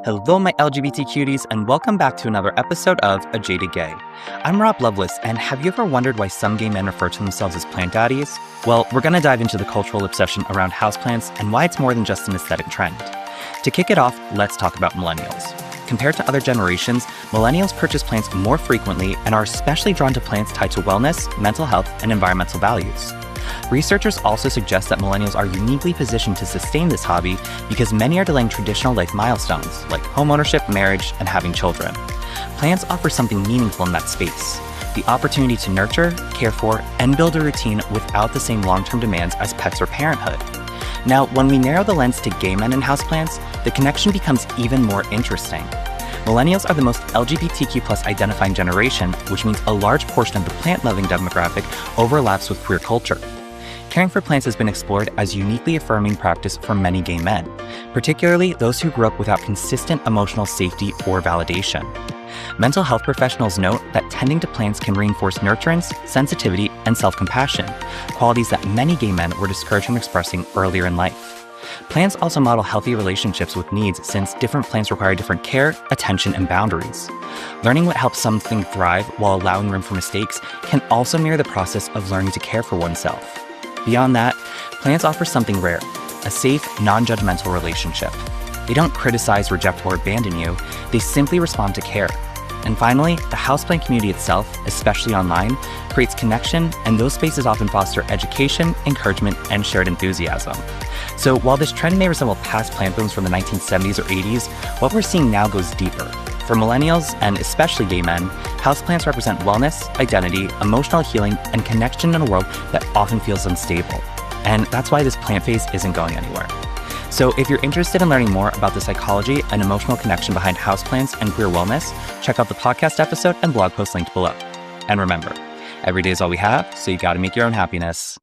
Hello, my LGBT cuties, and welcome back to another episode of A Jaded Gay. I'm Rob Lovelace, and have you ever wondered why some gay men refer to themselves as plant daddies? Well, we're going to dive into the cultural obsession around houseplants and why it's more than just an aesthetic trend. To kick it off, let's talk about millennials. Compared to other generations, millennials purchase plants more frequently and are especially drawn to plants tied to wellness, mental health, and environmental values. Researchers also suggest that millennials are uniquely positioned to sustain this hobby because many are delaying traditional life milestones like homeownership, marriage, and having children. Plants offer something meaningful in that space: the opportunity to nurture, care for, and build a routine without the same long-term demands as pets or parenthood. Now, when we narrow the lens to gay men and houseplants, the connection becomes even more interesting. Millennials are the most LGBTQ+ identifying generation, which means a large portion of the plant-loving demographic overlaps with queer culture. Caring for plants has been explored as a uniquely affirming practice for many gay men, particularly those who grew up without consistent emotional safety or validation. Mental health professionals note that tending to plants can reinforce nurturance, sensitivity, and self-compassion, qualities that many gay men were discouraged from expressing earlier in life. Plants also model healthy relationships with needs since different plants require different care, attention, and boundaries. Learning what helps something thrive while allowing room for mistakes can also mirror the process of learning to care for oneself. Beyond that, plants offer something rare: a safe, non-judgmental relationship. They don't criticize, reject, or abandon you, they simply respond to care. And finally, the houseplant community itself, especially online, creates connection, and those spaces often foster education, encouragement, and shared enthusiasm. So while this trend may resemble past plant booms from the 1970s or 80s, what we're seeing now goes deeper. For millennials, and especially gay men, houseplants represent wellness, identity, emotional healing, and connection in a world that often feels unstable. And that's why this plant phase isn't going anywhere. So if you're interested in learning more about the psychology and emotional connection behind houseplants and queer wellness, check out the podcast episode and blog post linked below. And remember, every day is all we have, so you gotta make your own happiness.